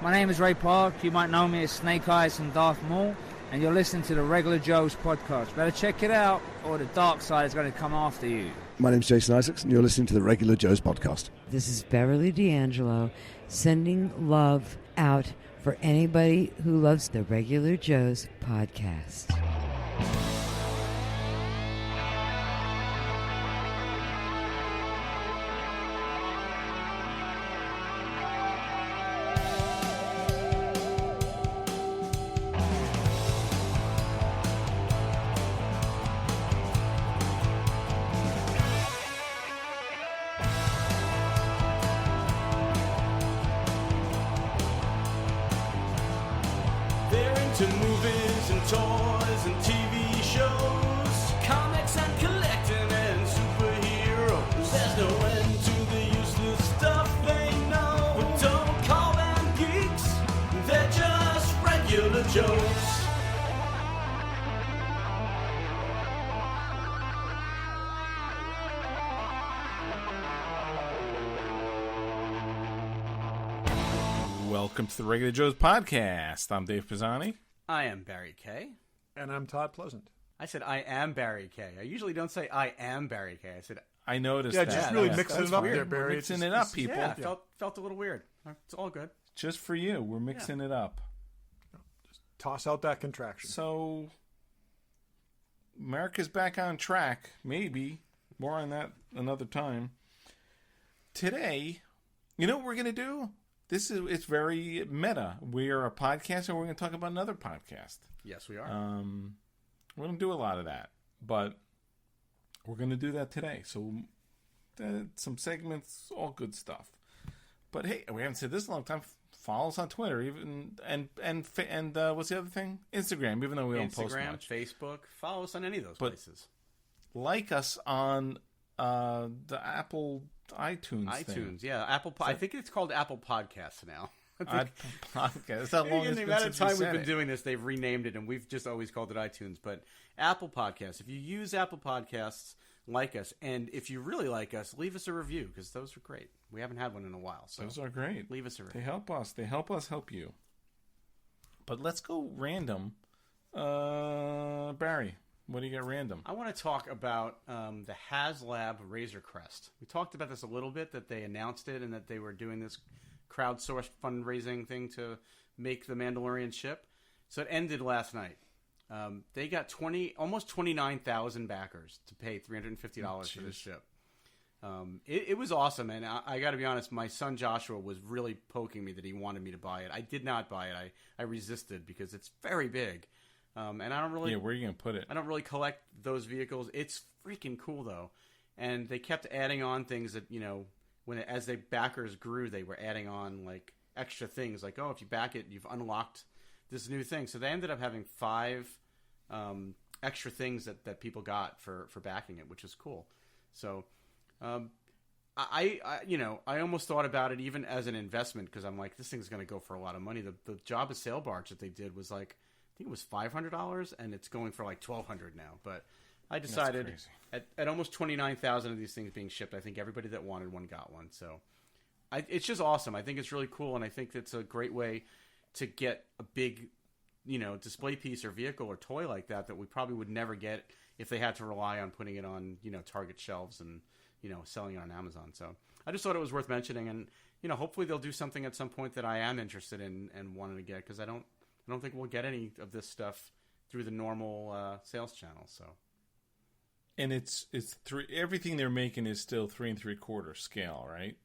My name is Ray Park. You might know me as Snake Eyes and Darth Maul, and you're listening to the Regular Joe's podcast. Better check it out, or the dark side is going to come after you. My name's Jason Isaacs, and you're listening to the Regular Joe's podcast. This is Beverly D'Angelo sending love out for anybody who loves the Regular Joe's podcast. To movies and toys and TV shows, comics and collecting and superheroes. There's no end to the useless stuff they know. But don't call them geeks, they're just regular Joes. Welcome to the Regular Joe's podcast. I'm Dave Pisani. I am Barry Kay. And I'm Todd Pleasant. I said I am Barry Kay. I usually don't say I am Barry Kay. I said I noticed yeah, that. just really That's mixing it up weird. there, Barry. We're mixing it up, people. Yeah, felt a little weird. It's all good. Just for you. We're mixing it up. Just toss out that contraction. So, America's back on track. Maybe. More on that another time. Today, you know what we're going to do? It's very meta. We are a podcast, and we're going to talk about another podcast. Yes, we are. We're going to do a lot of that, but we're going to do that today. So, some segments, all good stuff. But hey, we haven't said this in a long time. Follow us on Twitter, even and what's the other thing? Instagram, even though we don't post much. Facebook. Follow us on any of those places. Like us on the Apple iTunes thing. Yeah. I think it's called Apple Podcasts now. Podcast. That's how long it's been the amount of time we've been it. doing this, they've renamed it, and we've just always called it iTunes. But Apple Podcasts. If you use Apple Podcasts, like us, and if you really like us, leave us a review, because those are great. We haven't had one in a while. So those are great. Leave us a review. They help us. They help us help you. But let's go random. Barry, what do you got random? I want to talk about the HasLab Razor Crest. We talked about this a little bit, that they announced it and that they were doing this crowdsourced fundraising thing to make the Mandalorian ship. So it ended last night. They got almost 29,000 backers to pay $350 for this ship. It was awesome, and I got to be honest, my son Joshua was really poking me that he wanted me to buy it. I did not buy it. I resisted because it's very big. And I don't really... Yeah, where are you going to put it? I don't really collect those vehicles. It's freaking cool, though. And they kept adding on things that, as the backers grew, they were adding on, like, extra things. Like, oh, if you back it, you've unlocked this new thing. So they ended up having 5 extra things that people got for backing it, which is cool. So I almost thought about it even as an investment, because I'm like, this thing's going to go for a lot of money. The job of sail barge that they did was like, I think it was $500, and it's going for like $1,200 now. But I decided at almost 29,000 of these things being shipped, I think everybody that wanted one got one. So it's just awesome. I think it's really cool, and I think it's a great way to get a big, display piece or vehicle or toy like that we probably would never get if they had to rely on putting it on, Target shelves and, selling it on Amazon. So I just thought it was worth mentioning, and, hopefully they'll do something at some point that I am interested in and wanting to get, because I don't think we'll get any of this stuff through the normal sales channel. So, and it's everything they're making is still 3 3/4 scale, right?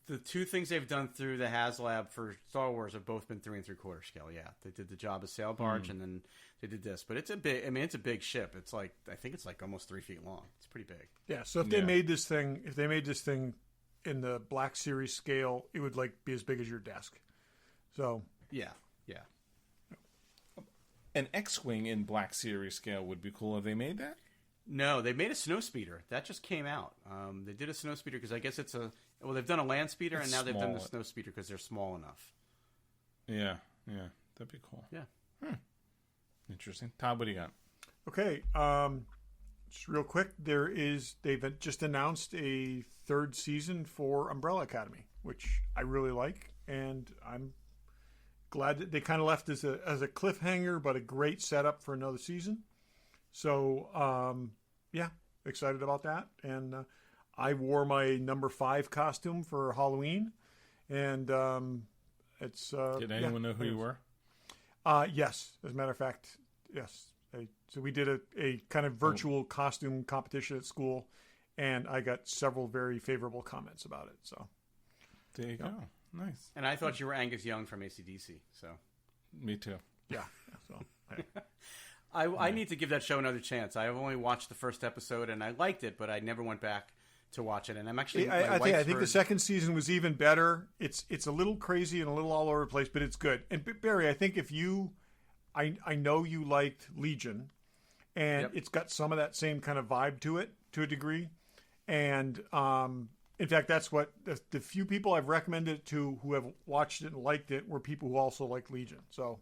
The 2 things they've done through the HasLab for Star Wars have both been 3 3/4 scale. Yeah, they did the job of sail barge, and then they did this. But it's a big. I mean, it's a big ship. It's like, I think it's like almost 3 feet long. It's pretty big. Yeah. So if they made this thing in the Black Series scale, it would like be as big as your desk. So yeah. An X-wing in Black Series scale would be cool if they made that. No, they made a snow speeder. That just came out. They did a snow speeder because I guess they've done a land speeder, and now they've done the snow speeder because they're small enough. Yeah, that'd be cool. Yeah. Interesting. Todd, what do you got? Okay, just real quick, they've just announced a 3rd season for Umbrella Academy, which I really like, and I'm glad that they kind of left as a cliffhanger, but a great setup for another season. So, yeah, excited about that. And I wore my number 5 costume for Halloween, and it's. Did anyone know who you were? Yes, as a matter of fact, yes. So we did a kind of virtual costume competition at school, and I got several very favorable comments about it. So there you go. Nice. And I thought you were Angus Young from AC/DC. So me too. Yeah. So I need to give that show another chance. I've only watched the first episode, and I liked it, but I never went back to watch it. And I'm actually. I think the second season was even better. It's a little crazy and a little all over the place, but it's good. And Barry, I think if you, I know you liked Legion, and it's got some of that same kind of vibe to it to a degree. And in fact, that's what the few people I've recommended it to who have watched it and liked it were people who also like Legion. So.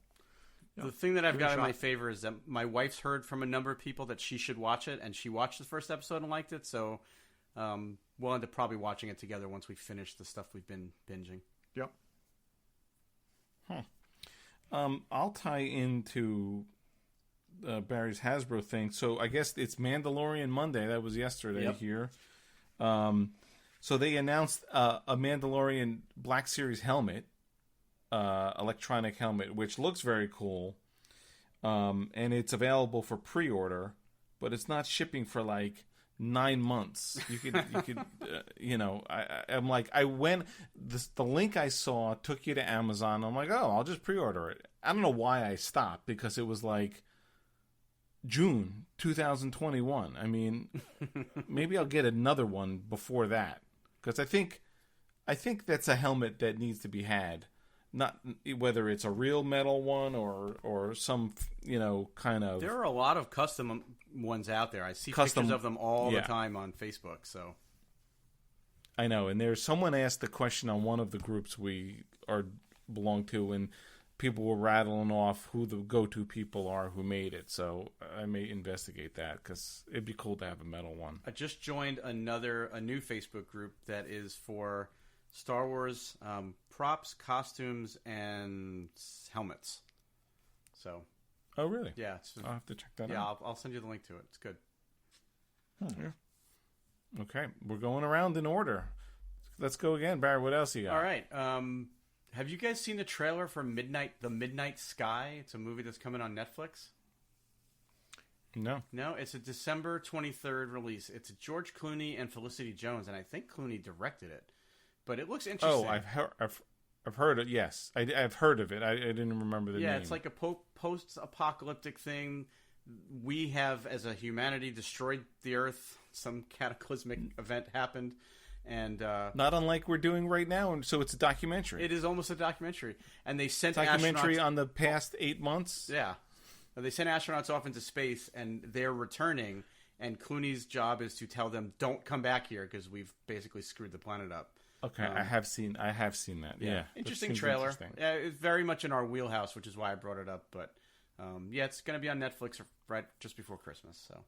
The thing that I've got in my favor is that my wife's heard from a number of people that she should watch it, and she watched the first episode and liked it. So we'll end up probably watching it together once we finish the stuff we've been binging. Yep. I'll tie into Barry's Hasbro thing. So I guess it's Mandalorian Monday. That was yesterday here. So they announced a Mandalorian Black Series helmet. Electronic helmet, which looks very cool, and it's available for pre-order, but it's not shipping for like 9 months. You could, I'm like, the link I saw took you to Amazon. I'm like, oh, I'll just pre-order it. I don't know why I stopped, because it was like June 2021. I mean, maybe I'll get another one before that, because I think that's a helmet that needs to be had. Not whether it's a real metal one or some, kind of. There are a lot of custom ones out there. I see pictures of them all the time on Facebook. So I know, and there's someone asked the question on one of the groups we belong to, and people were rattling off who the go-to people are who made it. So I may investigate that, because it'd be cool to have a metal one. I just joined a new Facebook group that is for Star Wars props, costumes, and helmets. So. Oh, really? Yeah. I'll have to check that out. Yeah, I'll send you the link to it. It's good. Yeah. Okay, we're going around in order. Let's go again, Barry. What else you got? All right. Have you guys seen the trailer for The Midnight Sky? It's a movie that's coming on Netflix. No. No, it's a December 23rd release. It's George Clooney and Felicity Jones, and I think Clooney directed it. But it looks interesting. Oh, I've heard it. Yes, I've heard of it. I didn't remember the name. Yeah, it's like a post-apocalyptic thing. We have, as a humanity, destroyed the Earth. Some cataclysmic event happened, and not unlike we're doing right now. And so it's a documentary. It is almost a documentary, and they sent documentary astronauts on the past 8 months. Yeah, they sent astronauts off into space, and they're returning. And Clooney's job is to tell them, "Don't come back here, because we've basically screwed the planet up." Okay, I have seen that. Yeah. Interesting trailer. Interesting. Yeah, it's very much in our wheelhouse, which is why I brought it up. But it's going to be on Netflix right just before Christmas, so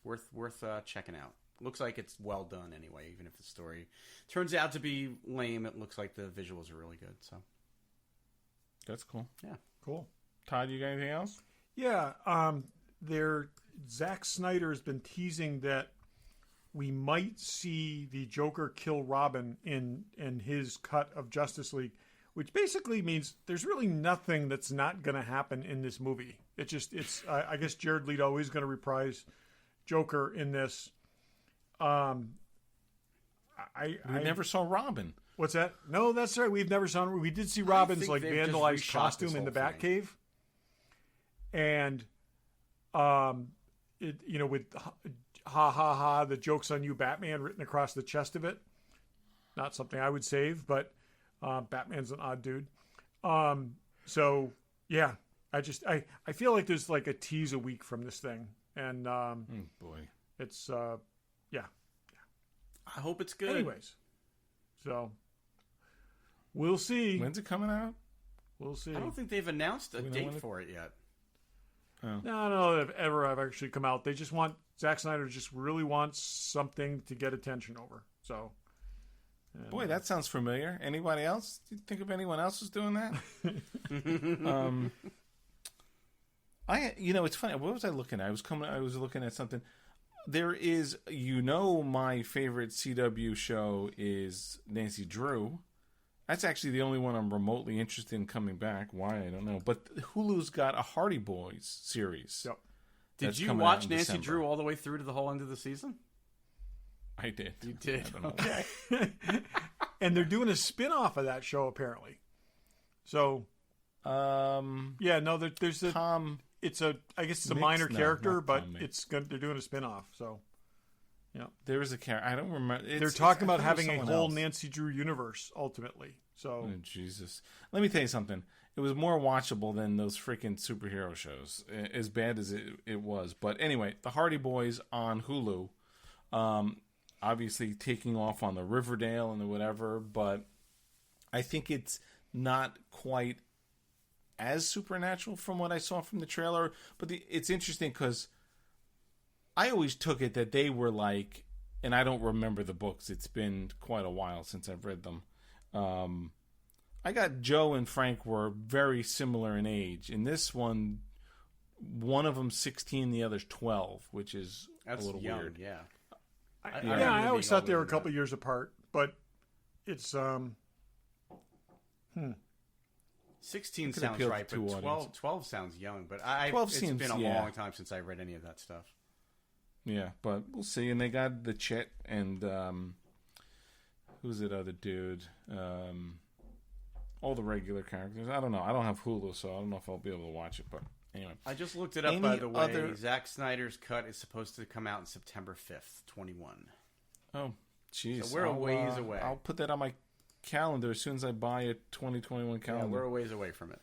worth checking out. Looks like it's well done anyway, even if the story turns out to be lame. It looks like the visuals are really good. So that's cool. Yeah, cool. Todd, you got anything else? Yeah, Zack Snyder has been teasing that we might see the Joker kill Robin in his cut of Justice League, which basically means there's really nothing that's not going to happen in this movie. I guess Jared Leto is going to reprise Joker in this. We never saw Robin. What's that? No, that's right. We've never saw. We did see Robin's vandalized costume in the Batcave, and with ha ha ha, the joke's on you, Batman, written across the chest of it. Not something I would save, but Batman's an odd dude. So yeah, I feel like there's like a tease a week from this thing, and boy, it's yeah. I hope it's good. Anyways, so we'll see. When's it coming out? We'll see. I don't think they've announced a date for it yet. Oh. No, if ever I've actually come out. They just want Zack Snyder just really wants something to get attention over. So Boy, that sounds familiar. Anybody else? Do you think of anyone else who's doing that? It's funny. What was I looking at? I was looking at something. There is, my favorite CW show is Nancy Drew. That's actually the only one I'm remotely interested in coming back. Why, I don't know. But Hulu's got a Hardy Boys series. Yep. Did you watch Nancy Drew all the way through to the whole end of the season? I did. You did? Okay. And they're doing a spin-off of that show, apparently. So, there's a... Tom... I guess it's a Mix? minor No, character, not but Tom Mix. they're doing a spin-off, so... Yeah, there is a character. I don't remember. They're talking about having a whole Nancy Drew universe, ultimately. So, oh, Jesus. Let me tell you something. It was more watchable than those freaking superhero shows, as bad as it was. But anyway, the Hardy Boys on Hulu, obviously taking off on the Riverdale and the whatever, but I think it's not quite as supernatural from what I saw from the trailer. But it's interesting because I always took it that they were like, and I don't remember the books. It's been quite a while since I've read them. I got Joe and Frank were very similar in age. In this one of them's 16, the other's 12, which is a little young, weird. Yeah. I always thought they were a couple years apart, but it's 16 sounds right, but 12 sounds young. But it's been a long time since I read any of that stuff. Yeah, but we'll see. And they got the Chet and who's that other dude? All the regular characters. I don't know. I don't have Hulu, so I don't know if I'll be able to watch it. But anyway, I just looked it up. By the way, Zack Snyder's cut is supposed to come out on September 5th, 21. Oh, jeez. So we're a ways away. I'll put that on my calendar as soon as I buy a 2021 calendar. Yeah, we're a ways away from it.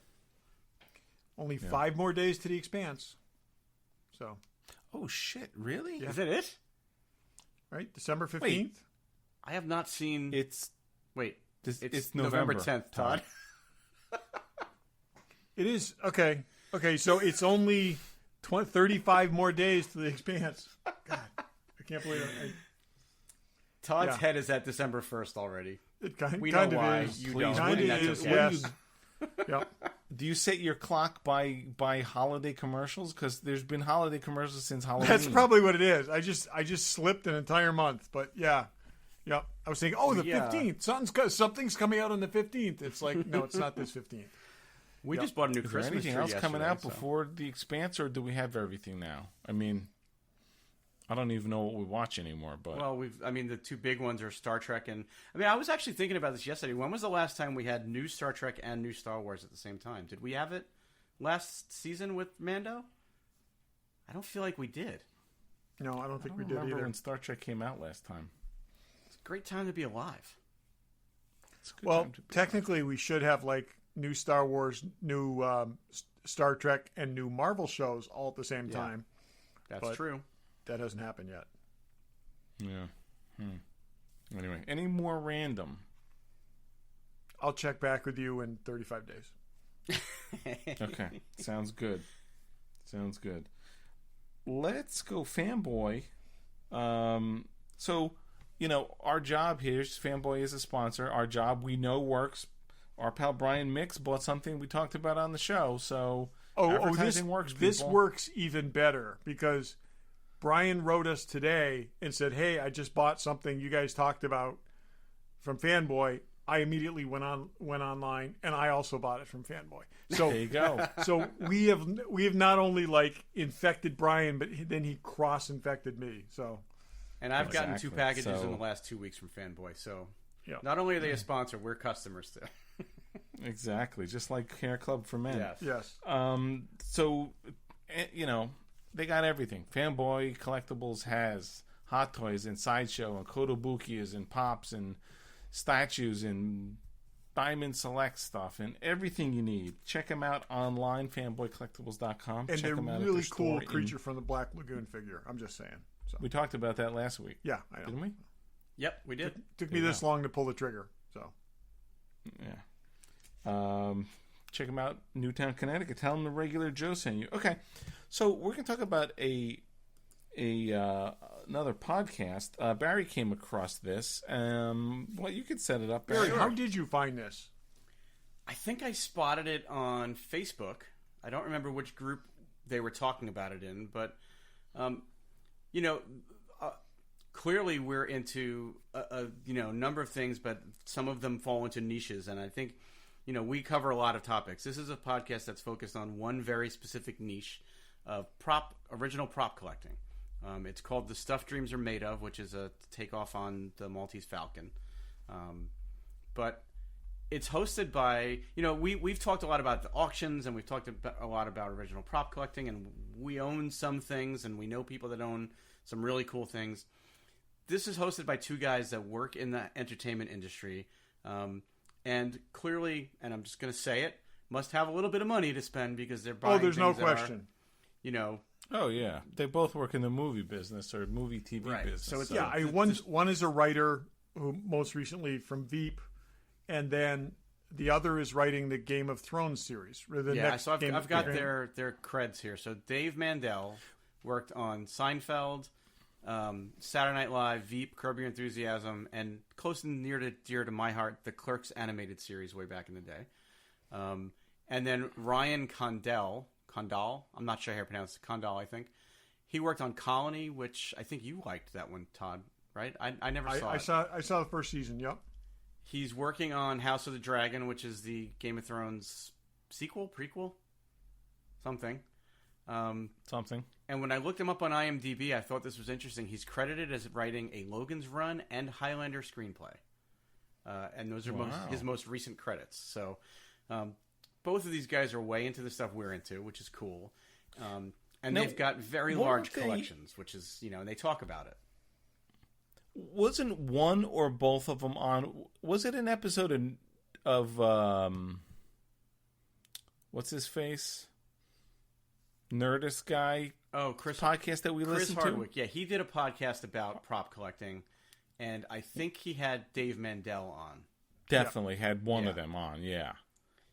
Only 5 more days to The Expanse. So. Oh, shit. Really? Yeah. Is that it? Right? December 15th? Wait, I have not seen... It's November 10th, Todd. It is. Okay. Okay, so it's only 35 more days to The Expanse. God, I can't believe it. Todd's head is at December 1st already. It kind we of know why. is. You Please. don't. Kind of is, yes. Yep. Do you set your clock by holiday commercials? Because there's been holiday commercials since Halloween. That's probably what it is. I just slipped an entire month, but yeah. Yep. I was thinking, the 15th. Something's coming out on the 15th. It's like, no, it's not this 15th. We just bought a new Christmas tree. Is there anything else coming out so. before The Expanse, or do we have everything now? I mean, I don't even know what we watch anymore. But the two big ones are Star Trek and... I was actually thinking about this yesterday. When was the last time we had new Star Trek and new Star Wars at the same time? Did we have it last season with Mando? I don't feel like we did. No, I don't think we did remember either. when Star Trek came out last time. It's a great time to be alive. Technically, we should have new Star Wars, new Star Trek, and new Marvel shows all at the same time. That's true. That hasn't happened yet. Yeah. Anyway, any more random? I'll check back with you in 35 days. Okay. Sounds good. Let's go Fanboy. So, our job here, Fanboy is a sponsor. Our job, we know, works. Our pal Brian Mix bought something we talked about on the show. So, advertising works, people. This works even better because Brian wrote us today and said, hey, I just bought something you guys talked about from Fanboy. I immediately went online and I also bought it from Fanboy. So there you go. So we have not only infected Brian, but then he cross-infected me. So, and I've gotten 2 packages in the last 2 weeks from Fanboy. So not only are they a sponsor, we're customers too. Exactly, just like Hair Club for Men. Yes. So, they got everything. Fanboy Collectibles has Hot Toys and Sideshow and Kotobukias and Pops and statues and Diamond Select stuff and everything you need. Check them out online, fanboycollectibles.com. And check they're them out really cool creature from the Black Lagoon figure. I'm just saying. So. We talked about that last week. Yeah, I know. Didn't we? Yep, we did. Took me this long to pull the trigger. So. Yeah. Check them out, Newtown, Connecticut. Tell them the regular Joe sent you. Okay, so we're going to talk about a another podcast. Barry came across this. Well, you could set it up, Barry. Barry, how did you find this? I think I spotted it on Facebook. I don't remember which group they were talking about it in, but clearly we're into a number of things, but some of them fall into niches, and I think we cover a lot of topics. This is a podcast that's focused on one very specific niche of original prop collecting. It's called The Stuff Dreams Are Made Of, which is a takeoff on the Maltese Falcon. But it's hosted by, we've talked a lot about the auctions, and we've talked a lot about original prop collecting, and we own some things, and we know people that own some really cool things. This is hosted by two guys that work in the entertainment industry, and clearly, and I'm just going to say it, must have a little bit of money to spend because they're buying there's no things question. Oh yeah, they both work in the movie business or movie TV business. So it's one is a writer who most recently from Veep, and then the other is writing the Game of Thrones series. So I've got their creds here. So Dave Mandel worked on Seinfeld, Saturday Night Live, Veep, Curb Your Enthusiasm, and close and dear to my heart, the Clerks animated series way back in the day. And then Ryan Condal, I'm not sure how to pronounce it, Condal, I think. He worked on Colony, which I think you liked that one, Todd, right? I never saw it. I saw the first season, yep. He's working on House of the Dragon, which is the Game of Thrones sequel, prequel, something. Something. And when I looked him up on IMDb, I thought this was interesting. He's credited as writing a Logan's Run and Highlander screenplay. And those are his most recent credits. So both of these guys are way into the stuff we're into, which is cool. And they've got very large collections, which is, and they talk about it. Wasn't one or both of them on? Was it an episode of what's his face? Nerdist guy. Oh, Chris podcast that we listened to. Chris Hardwick. Yeah, he did a podcast about prop collecting, and I think he had Dave Mandel on. Definitely had one of them on. Yeah,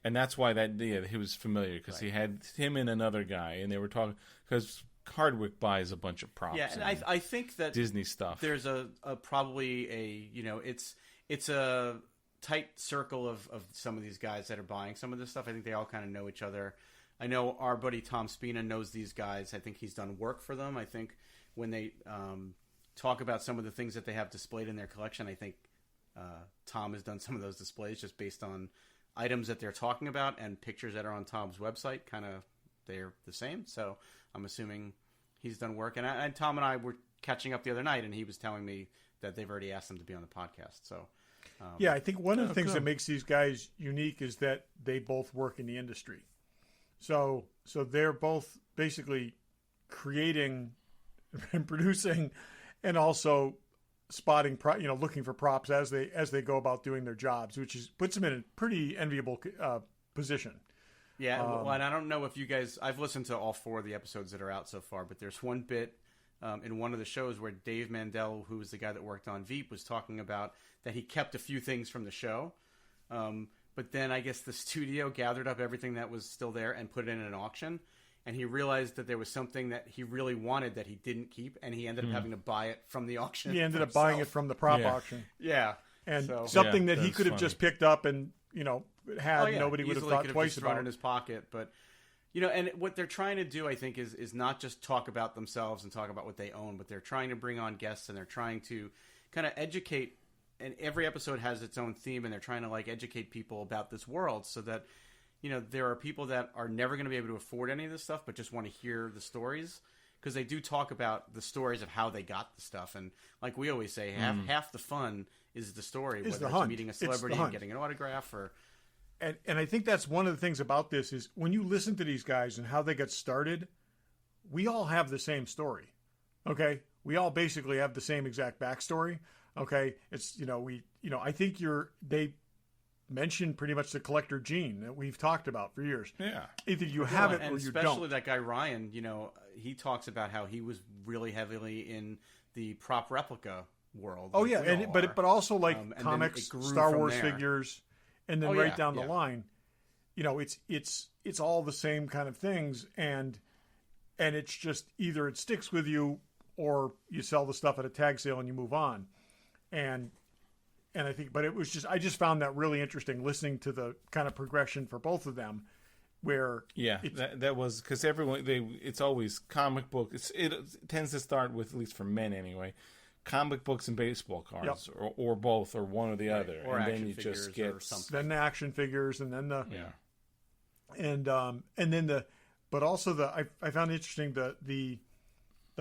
and that's why he was familiar because he had him and another guy, and they were talking because Hardwick buys a bunch of props. Yeah, and I think that Disney stuff. There's probably it's a tight circle of some of these guys that are buying some of this stuff. I think they all kind of know each other. I know our buddy Tom Spina knows these guys. I think he's done work for them. I think when they talk about some of the things that they have displayed in their collection, I think Tom has done some of those displays just based on items that they're talking about and pictures that are on Tom's website. Kind of they're the same. So I'm assuming he's done work. And Tom and I were catching up the other night, and he was telling me that they've already asked him to be on the podcast. So I think one of the things that makes these guys unique is that they both work in the industry. So they're both basically creating and producing, and also spotting, looking for props as they go about doing their jobs, which puts them in a pretty enviable position. Yeah, well, and I don't know if you guys. I've listened to all 4 of the episodes that are out so far, but there's one bit in one of the shows where Dave Mandel, who was the guy that worked on Veep, was talking about that he kept a few things from the show. But then I guess the studio gathered up everything that was still there and put it in an auction. And he realized that there was something that he really wanted that he didn't keep. And he ended up having to buy it from the auction. He ended up buying it from the prop auction. Yeah. And something that he could have just picked up and, nobody would have thought twice about it. In his pocket. But, and what they're trying to do, I think, is not just talk about themselves and talk about what they own, but they're trying to bring on guests and they're trying to kind of educate. And every episode has its own theme, and they're trying to educate people about this world so that, there are people that are never going to be able to afford any of this stuff, but just want to hear the stories because they do talk about the stories of how they got the stuff. And like we always say, half the fun is the story, whether it's meeting a celebrity and getting an autograph or. And I think that's one of the things about this is when you listen to these guys and how they got started, we all have the same story. Okay. We all basically have the same exact backstory. Okay, it's I think they mentioned pretty much the collector gene that we've talked about for years. Yeah, either you have it or you don't. Especially that guy Ryan, he talks about how he was really heavily in the prop replica world. Oh yeah, but also comics, Star Wars figures, and then down the line, it's all the same kind of things, and it's just either it sticks with you or you sell the stuff at a tag sale and you move on. And I think, but I just found that really interesting listening to the kind of progression for both of them, where that was because it's always comic book. It tends to start with, at least for men anyway, comic books and baseball cards, or both, or one or the other, or and action then you figures just get or something. Then the action figures, and then but also I found interesting the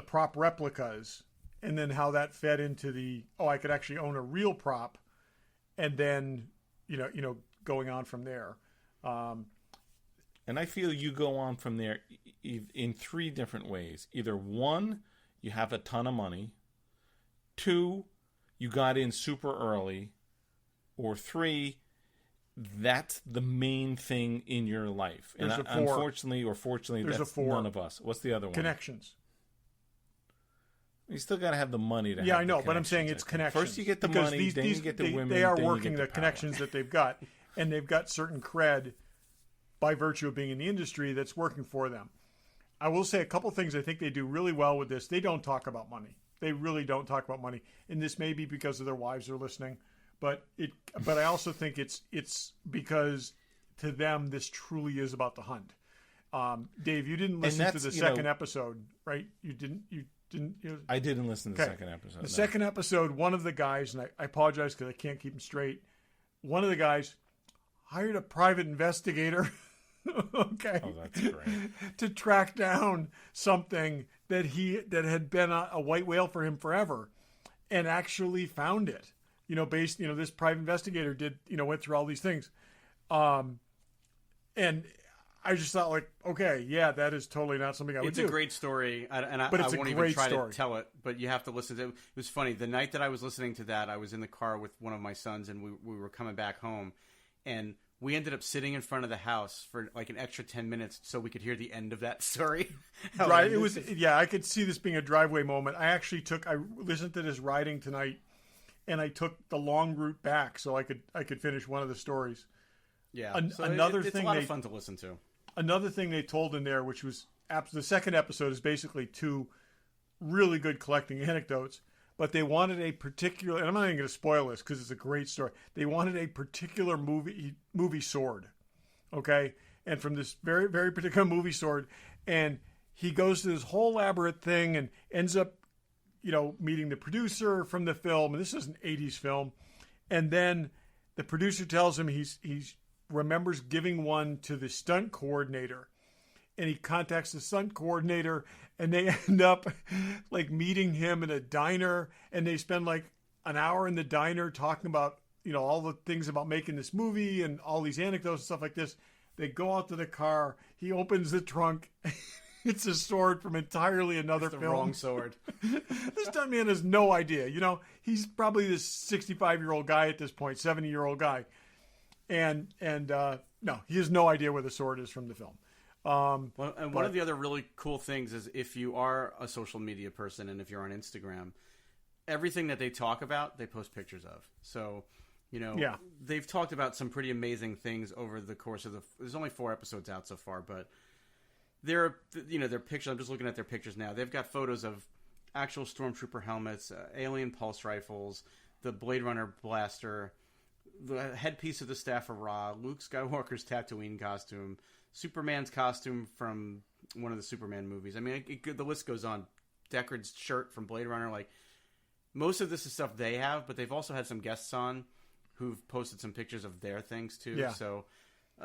prop replicas, and then how that fed into I could actually own a real prop, and then going on from there. And I feel you go on from there in three different ways. Either one, you have a ton of money. Two, you got in super early. Or three, that's the main thing in your life. And unfortunately or fortunately, that's none of us. What's the other one? Connections. You still got to have the money to have I know, but I'm saying it's connections. First you get the money, then you get the women, they are then working you get the power. connections that they've got, and they've got certain cred by virtue of being in the industry that's working for them. I will say a couple things I think they do really well with this. They don't talk about money. They really don't talk about money. And this may be because of their wives are listening, but I also think it's because to them this truly is about the hunt. Dave, you didn't listen to the second episode, right? You didn't. I didn't listen to the second episode. The second episode, one of the guys, and I apologize because I can't keep him straight. One of the guys hired a private investigator. Okay. Oh, that's great. To track down something that had been a white whale for him forever, and actually found it. This private investigator went through all these things, and I just thought, like, okay, yeah, that is totally not something I would do. It's a great story, but I won't even try to tell it. But you have to listen to it. It was funny. The night that I was listening to that, I was in the car with one of my sons, and we were coming back home, and we ended up sitting in front of the house for like an extra 10 minutes so we could hear the end of that story. Right. It was, I could see this being a driveway moment. I listened to this riding tonight, and I took the long route back so I could finish one of the stories. Yeah. It's a lot of fun to listen to. Another thing they told in there, which was the second episode, is basically two really good collecting anecdotes. But they wanted a particular, and I'm not even going to spoil this because it's a great story. They wanted a particular movie sword, okay? And from this very, very particular movie sword, and he goes to this whole elaborate thing and ends up, meeting the producer from the film. And this is an 80s film. And then the producer tells him he remembers giving one to the stunt coordinator. And he contacts the stunt coordinator, and they end up like meeting him in a diner, and they spend like an hour in the diner talking about, all the things about making this movie and all these anecdotes and stuff like this. They go out to the car. He opens the trunk. It's a sword from entirely another film. The wrong sword. This stunt man has no idea. He's probably this 65-year-old guy at this point, 70-year-old guy. And no, he has no idea where the sword is from the film. One of the other really cool things is if you are a social media person and if you're on Instagram, everything that they talk about, they post pictures of. So, they've talked about some pretty amazing things over the course of there's only 4 episodes out so far, but their pictures, I'm just looking at their pictures now. They've got photos of actual Stormtrooper helmets, alien pulse rifles, the Blade Runner blaster, the headpiece of the Staff of Ra, Luke Skywalker's Tatooine costume, Superman's costume from one of the Superman movies. I mean, the list goes on. Deckard's shirt from Blade Runner. Like, most of this is stuff they have, but they've also had some guests on who've posted some pictures of their things too. Yeah. So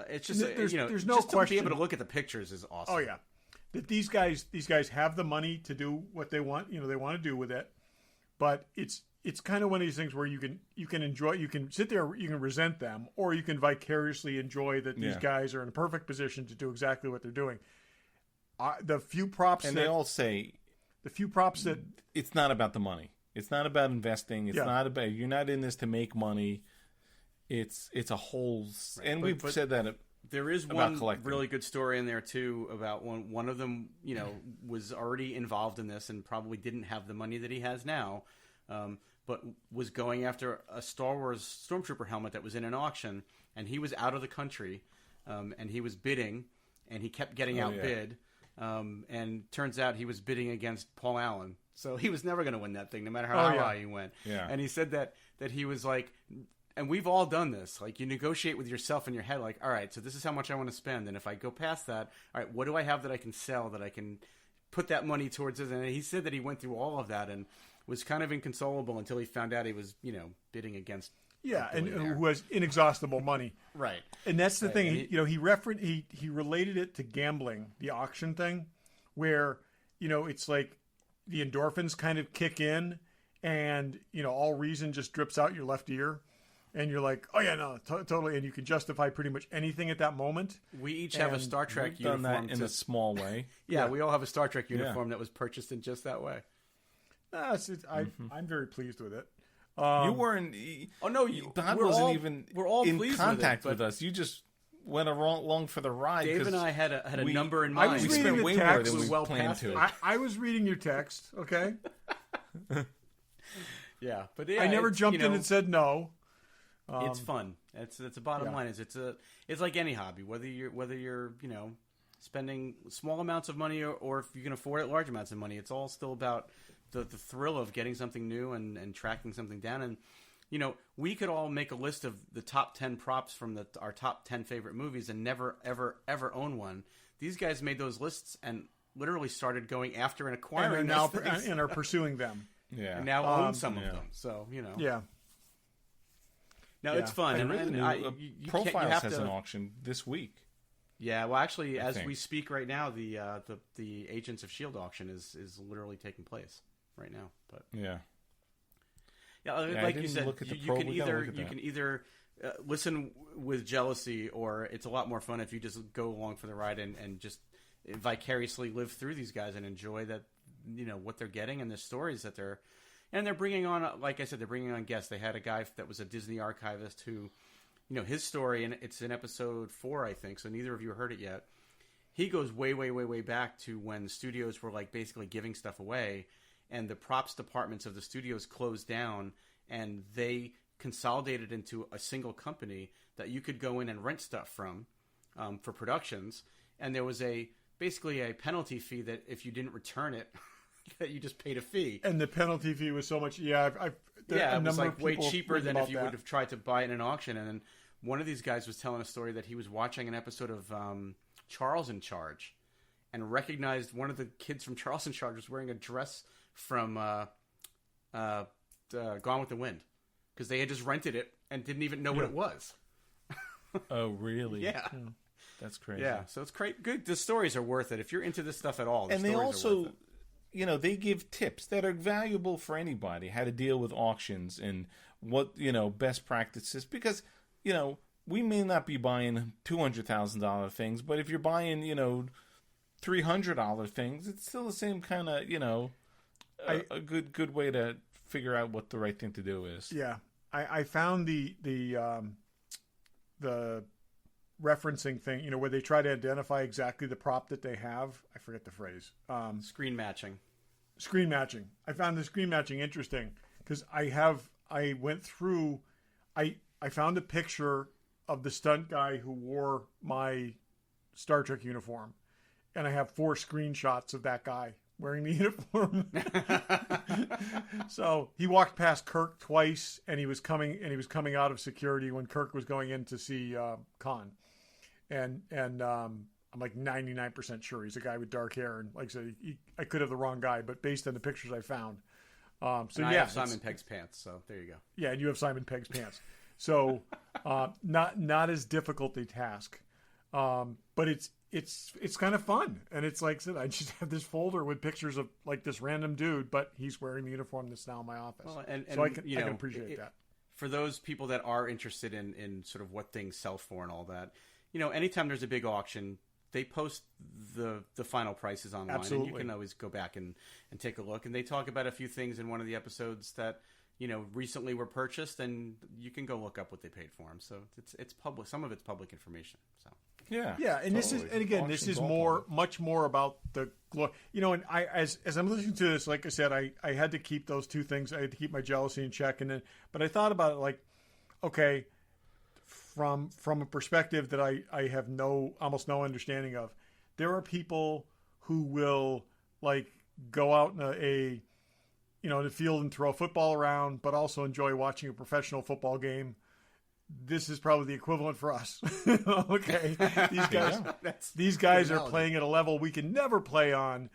it's just there's no just question. To be able to look at the pictures is awesome. Oh yeah, that these guys have the money to do what they want. They want to do with it, but it's kind of one of these things where you can enjoy, you can sit there, you can resent them, or you can vicariously enjoy that these guys are in a perfect position to do exactly what they're doing. The few props, and they all say the few props that it's not about the money. It's not about investing. It's not about, you're not in this to make money. It's a whole, and we've said that. There is one really good story in there too about one of them, was already involved in this and probably didn't have the money that he has now. But was going after a Star Wars Stormtrooper helmet that was in an auction, and he was out of the country, and he was bidding, and he kept getting outbid, and turns out he was bidding against Paul Allen, So he was never going to win that thing, no matter Oh, how yeah. high he went. Yeah. And he said that he was like, and we've all done this. Like, you negotiate with yourself in your head, like, all right, so this is how much I want to spend. And if I go past that, all right, what do I have that I can sell, that I can put that money towards it? And he said that he went through all of that and was kind of inconsolable until he found out he was, bidding against. Yeah, and billionaire. who has inexhaustible money. Right. And that's the Right, thing. and He related it to gambling, the auction thing, where it's like the endorphins kind of kick in, and all reason just drips out your left ear, and you're like, oh yeah, no, totally, and you can justify pretty much anything at that moment. We each have a And Star Trek We've done uniform. that in a small way. Yeah, we all have a Star Trek uniform that was purchased in just that way. I'm very pleased with it. You weren't. Oh no, Todd we're wasn't all- even we're all in pleased contact with it, with us. You just went along for the ride. Dave 'cause and I had a we- number in I mind. was we reading spent the way more text. than we Well planned past to. it. I was reading your text, okay? Yeah, but yeah, I never it's, jumped in and said no. it's fun. That's the bottom line. Is it's like any hobby, whether you're spending small amounts of money or if you can afford it large amounts of money. It's all still about the thrill of getting something new and tracking something down. And we could all make a list of the top 10 props from our top 10 favorite movies and never ever ever own one. These guys made those lists and literally started going after and acquiring And are now those things. and are pursuing them. Yeah. And now own some of them. So Yeah. no, Yeah. it's fun. I And, read the and new, I, you can't- you Profiles have has to, an auction this week. Yeah, well, actually, as think. we speak right now, the Agents of S.H.I.E.L.D. auction is literally taking place right now. But Yeah. yeah, I like you didn't said, look at the you pro- can we gotta either look at you that. can either listen with jealousy, or it's a lot more fun if you just go along for the ride and just vicariously live through these guys and enjoy that what they're getting and the stories that they're bringing on. Like I said, they're bringing on guests. They had a guy that was a Disney archivist who, his story, and it's in episode 4, I think. So neither of you heard it yet. He goes way, way, way, way back to when studios were like basically giving stuff away, and the props departments of the studios closed down, and they consolidated into a single company that you could go in and rent stuff from for productions. And there was basically a penalty fee that if you didn't return it, that you just paid a fee. And the penalty fee was so much. Yeah, It was like way cheaper than if you would have tried to buy it in an auction. And then one of these guys was telling a story that he was watching an episode of Charles in Charge and recognized one of the kids from Charles in Charge was wearing a dress from Gone with the Wind, because they had just rented it and didn't even know what it was. Oh, really? Yeah. That's crazy. Yeah, so it's great. Good. The stories are worth it if you're into this stuff at all. And they stories are also, worth they give tips that are valuable for anybody, how to deal with auctions and what, best practices. Because, we may not be buying $200,000 things, but if you're buying, $300 things, it's still the same kind of, a good way to figure out what the right thing to do is. Yeah, I found the referencing thing, where they try to identify exactly the prop that they have. I forget the phrase. Screen matching. Screen matching. I found the screen matching interesting because I went through. I found a picture of the stunt guy who wore my Star Trek uniform, and I have 4 screenshots of that guy wearing the uniform. So he walked past Kirk twice, and he was coming out of security when Kirk was going in to see Khan, and I'm like 99% sure he's a guy with dark hair, and like I said, I could have the wrong guy, but based on the pictures I found. So And I yeah, have Simon Pegg's pants, so there you go. yeah, and you have Simon Pegg's pants. So not as difficult a task, but it's kind of fun. And it's like I said, I just have this folder with pictures of like this random dude, but he's wearing the uniform that's now in my office. Well, and so I can appreciate that. For those people that are interested in sort of what things sell for and all that, anytime there's a big auction, they post the final prices online. Absolutely. And you can always go back and take a look. And they talk about a few things in one of the episodes that, recently were purchased, and you can go look up what they paid for them. So it's public. Some of it's public information. So Yeah. Yeah, and this is, totally. and again, this Auction's is all much more about the glory. And I, as I'm listening to this, like I said, I had to keep those 2 things. I had to keep my jealousy in check, but I thought about it like, okay, from a perspective that I have almost no understanding of, there are people who will like go out in the field and throw a football around, but also enjoy watching a professional football game, this is probably the equivalent for us. Okay, these guys are playing at a level we can never play on,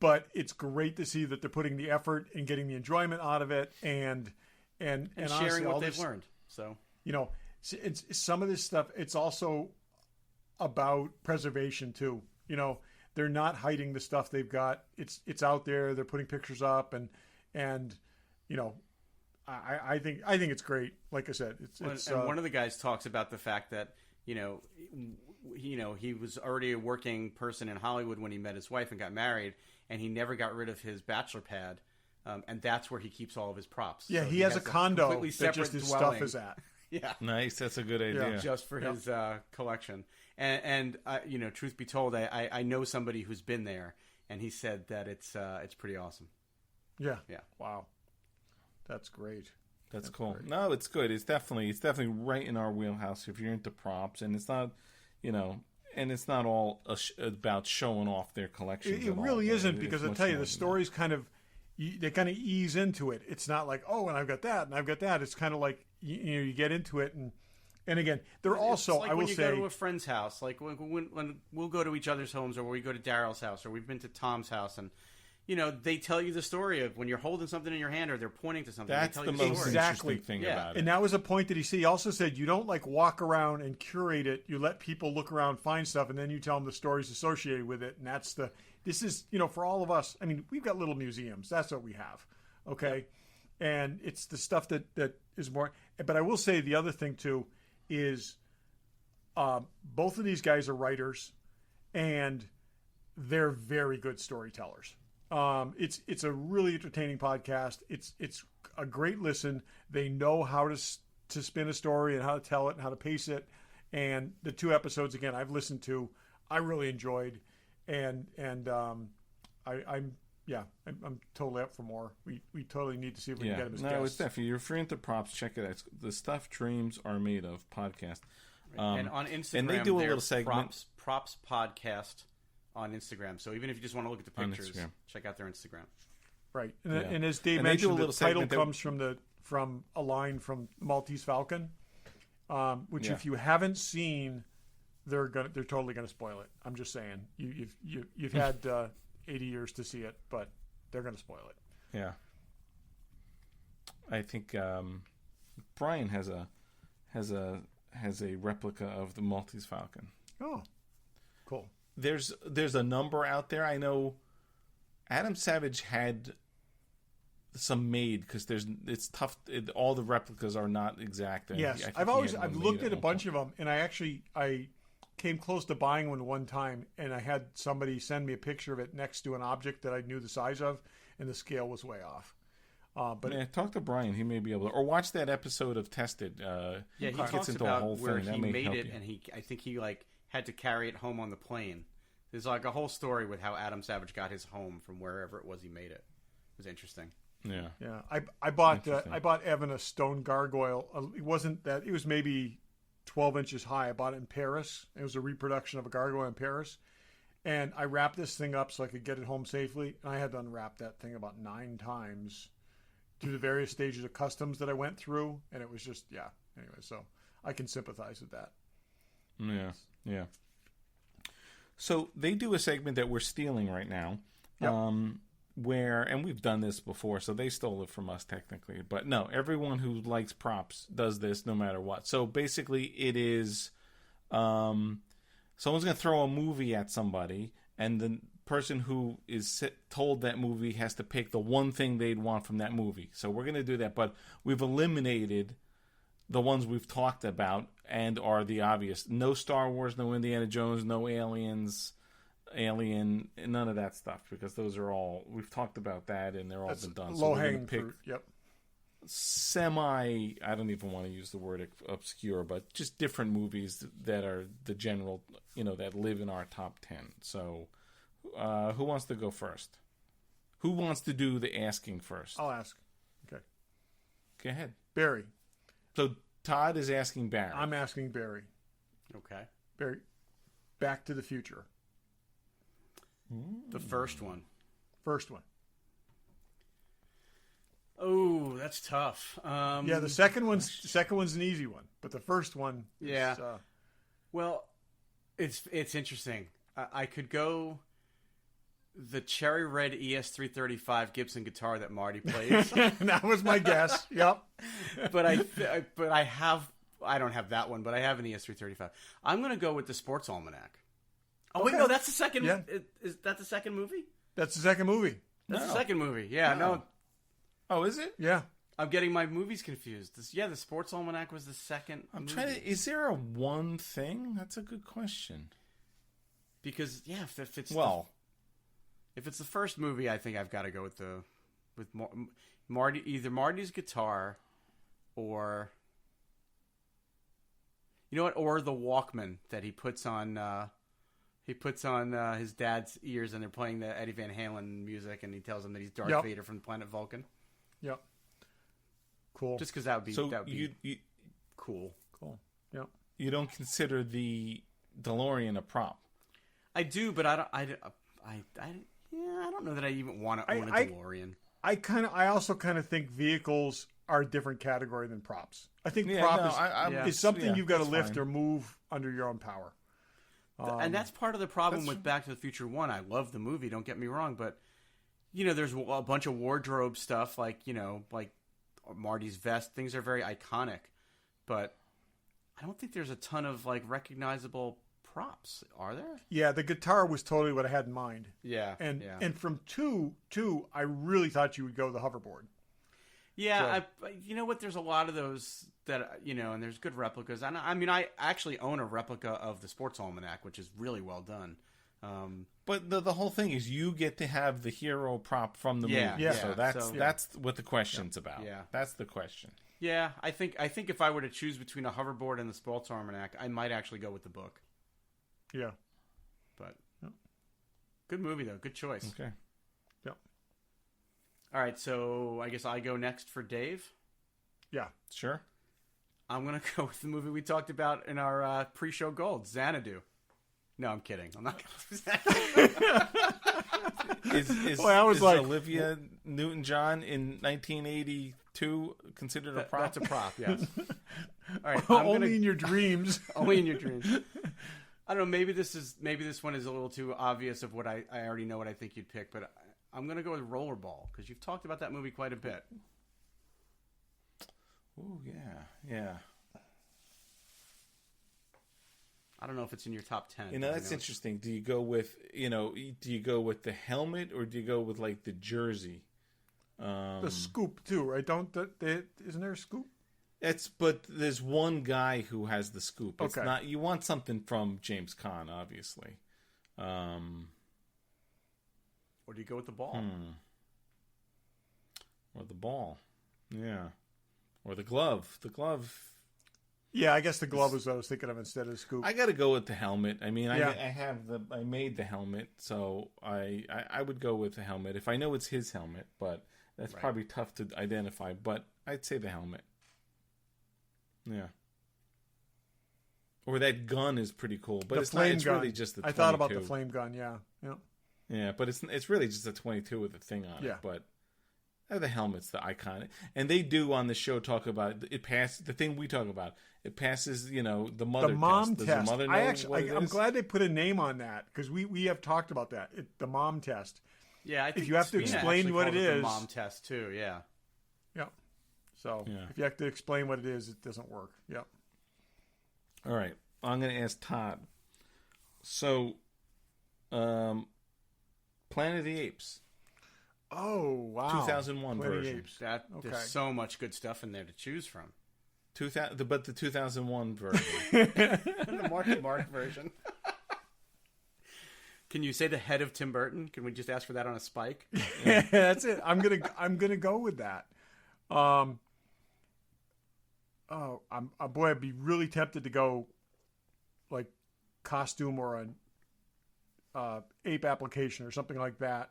but it's great to see that they're putting the effort and getting the enjoyment out of it, and sharing honestly, what they've learned. So it's some of this stuff. It's also about preservation too. They're not hiding the stuff they've got. It's out there. They're putting pictures up, and I think it's great. Like I said, it's one of the guys talks about the fact that he was already a working person in Hollywood when he met his wife and got married, and he never got rid of his bachelor pad, and that's where he keeps all of his props. Yeah, so he has a condo that just his dwelling. stuff is at. Yeah, nice. That's a good idea. Just for his collection. And truth be told, I know somebody who's been there, and he said that it's pretty awesome. Yeah. Yeah. Wow. That's great. That's cool. Great. No, it's good. It's definitely right in our wheelhouse if you're into props, and it's not, and it's not all about showing off their collection. It really isn't, because I tell you, the stories kind of ease into it. It's not like, oh, and I've got that, and I've got that. It's kind of like you get into it, and again, they're also, like I will when you say, go to a friend's house, like when we'll go to each other's homes, or we go to Daryl's house, or we've been to Tom's house, and they tell you the story of when you're holding something in your hand or they're pointing to something. That's they the tell you most Exactly. interesting thing about it. And that was a point that he said. He also said you don't like walk around and curate it. You let people look around, find stuff, and then you tell them the stories associated with it. And this is for all of us. I mean, we've got little museums. That's what we have. Okay. Yep. And it's the stuff that is more. But I will say the other thing too is both of these guys are writers, and they're very good storytellers. It's a really entertaining podcast. It's a great listen. They know how to spin a story and how to tell it and how to pace it. And the 2 episodes, again, I've listened to, I really enjoyed, and I'm totally up for more. We totally need to see if we can get him as guests. No, it's definitely, if you're into props, check it out. It's the Stuff Dreams Are Made Of podcast. And on Instagram, and they do a little segment. Props podcast on Instagram. So even if you just want to look at the pictures, check out their Instagram. Right. And as Dave mentioned, the title comes from a line from Maltese Falcon, which if you haven't seen, they're totally gonna spoil it. I'm just saying. You've had 80 years to see it, but they're gonna spoil it. Yeah. I think Brian has a replica of the Maltese Falcon. Oh, cool. There's a number out there. I know Adam Savage had some made, because it's tough. All the replicas are not exact. Yes, I've looked at a bunch of them, and I came close to buying one time, and I had somebody send me a picture of it next to an object that I knew the size of, and the scale was way off. But talk to Brian. He may be able to, or watch that episode of Tested. He talks about where he made it, and I think he had to carry it home on the plane. There's like a whole story with how Adam Savage got his home from wherever it was he made it. It was interesting. Yeah. I bought Evan a stone gargoyle. It was maybe 12 inches high. I bought it in Paris. It was a reproduction of a gargoyle in Paris, and I wrapped this thing up so I could get it home safely. And I had to unwrap that thing about 9 times through the various stages of customs that I went through, and it was just Anyway, so I can sympathize with that. Yeah. So they do a segment that we're stealing right now, and we've done this before, so they stole it from us technically. But no, everyone who likes props does this no matter what. So basically it is someone's going to throw a movie at somebody, and the person who is told that movie has to pick the one thing they'd want from that movie. So we're going to do that, but we've eliminated the ones we've talked about and are the obvious. No Star Wars, no Indiana Jones, no Aliens, Alien, none of that stuff, because those are all, we've talked about that and they're all been done. Low hanging fruit. Yep. I don't even want to use the word obscure, but just different movies that are the general, that live in our top 10. So who wants to go first? Who wants to do the asking first? I'll ask. Okay. Go ahead. Barry. So Todd is asking Barry. I'm asking Barry. Okay. Barry, Back to the Future. The first one. First one. Oh, that's tough. Yeah, the second one's an easy one, but the first one, yeah. Well, it's interesting. I could go the cherry red ES335 Gibson guitar that Marty plays. That was my guess. Yep. But I don't have that one, but I have an ES335. I'm going to go with the Sports Almanac. Oh, wait, no, that's the second. Yeah. Is that the second movie? That's the second movie. That's the second movie. Yeah, no. Oh, is it? Yeah. I'm getting my movies confused. The Sports Almanac was the second movie. Trying to. Is there a one thing? That's a good question. Because if it's if it's the first movie, I think I've got to go with Marty, either Marty's guitar, or you know what, or the Walkman that he puts on. He puts on his dad's ears, and they're playing the Eddie Van Halen music, and he tells him that he's Darth Vader from planet Vulcan. Yep. Cool. Just because that would be cool. Cool. Yep. You don't consider the DeLorean a prop? I do, but I don't know that I even want to own a DeLorean. I also kind of think vehicles are a different category than props. I think prop is something you've got to lift or move under your own power. And that's part of the problem with Back to the Future 1. I love the movie, don't get me wrong, but there's a bunch of wardrobe stuff like Marty's vest. Things are very iconic, but I don't think there's a ton of recognizable props, are there? Yeah, the guitar was totally what I had in mind. Yeah. And from two, I really thought you would go the hoverboard. Yeah, so. You know what? There's a lot of those that, and there's good replicas. And I actually own a replica of the Sports Almanac, which is really well done. But the whole thing is you get to have the hero prop from the movie. Yeah. So that's what the question's about. Yeah. That's the question. Yeah, I think if I were to choose between a hoverboard and the Sports Almanac, I might actually go with the book. Yeah. But good movie, though. Good choice. Okay. Yep. All right, so I guess I go next for Dave. Yeah. Sure. I'm going to go with the movie we talked about in our pre-show gold, Xanadu. No, I'm kidding. I'm not going to Is Olivia Newton-John in 1982 considered a prop? That's a prop, yes. All right, only in your dreams. Only in your dreams. I don't know. Maybe this one is a little too obvious of what I already know what I think you'd pick, but I'm going to go with Rollerball because you've talked about that movie quite a bit. Oh yeah. I don't know if it's in your top 10. That's interesting. Do you go with the helmet or do you go with the jersey? The scoop too, right? Isn't there a scoop? But there's one guy who has the scoop. It's okay. not. You want something from James Caan, obviously. Or do you go with the ball? Or the ball, yeah. Or the glove. The glove. Yeah, I guess the glove is what I was thinking of instead of the scoop. I got to go with the helmet. I mean, I made the helmet, so I would go with the helmet if I know it's his helmet. But that's probably tough to identify. But I'd say the helmet. Yeah. Or that gun is pretty cool, but it's really just the 22. I thought about the flame gun, yeah. Yeah, but it's really just a 22 with a thing on it. But the helmet's the iconic. And they do on the show talk about it passes the thing we talk about. It passes, the mother the mom test. test. Does the mother know I'm glad they put a name on that because we have talked about that. The mom test. Yeah, I think if you have to explain what it is, the mom test too. Yeah. Yeah. So if you have to explain what it is, it doesn't work. Yep. All right. I'm going to ask Todd. So, Planet of the Apes. Oh, wow. 2001 version. There's so much good stuff in there to choose from. But the 2001 version. The Mark version. Can you say the head of Tim Burton? Can we just ask for that on a spike? Yeah, that's it. I'm gonna go with that. I'd be really tempted to go like costume or an ape application or something like that.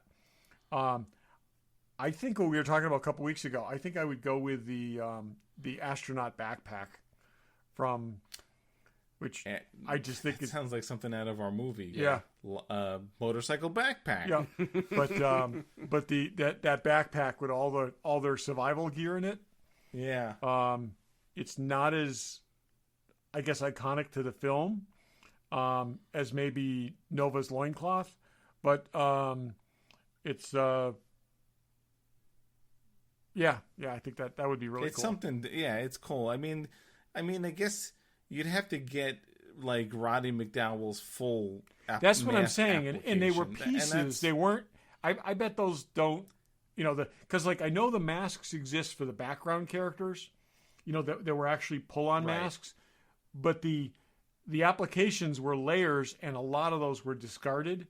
I think what we were talking about a couple weeks ago, I think I would go with the astronaut backpack which I just think it sounds like something out of our movie. Yeah. Motorcycle backpack. Yeah, but that backpack with all their survival gear in it. Yeah. It's not as, I guess, iconic to the film as maybe Nova's loincloth, but it's I think that would be really it's cool. something. Yeah, it's cool. I mean, I guess you'd have to get like Roddy McDowell's full. That's what I'm saying, and they were application. pieces. They weren't. I bet those don't. Because like I know the masks exist for the background characters. There were actually pull-on masks, but the applications were layers, and a lot of those were discarded,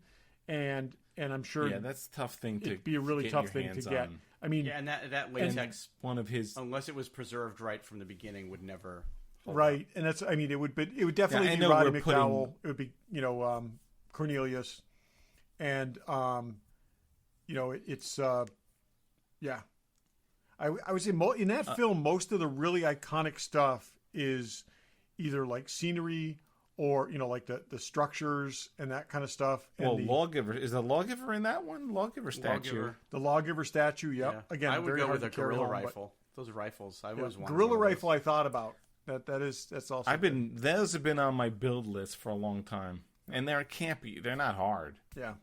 and I'm sure that's a tough thing to. It'd be a really tough thing to get. On. I mean, and that latex, one of his, unless it was preserved right from the beginning, would never. Right, and that's. I mean, it would definitely be Roddy McDowell. It would be Cornelius, and it's I would say in that film, most of the really iconic stuff is either like scenery or like the structures and that kind of stuff. And Lawgiver, is the Lawgiver in that one? Lawgiver statue. The Lawgiver statue. Yep. Yeah. Again, I would very go hard with a to carry guerrilla home, rifle. Those rifles, I always wanted. Guerrilla rifle. I thought about that's also. Those have been on my build list for a long time, and they're campy. They're not hard. Yeah.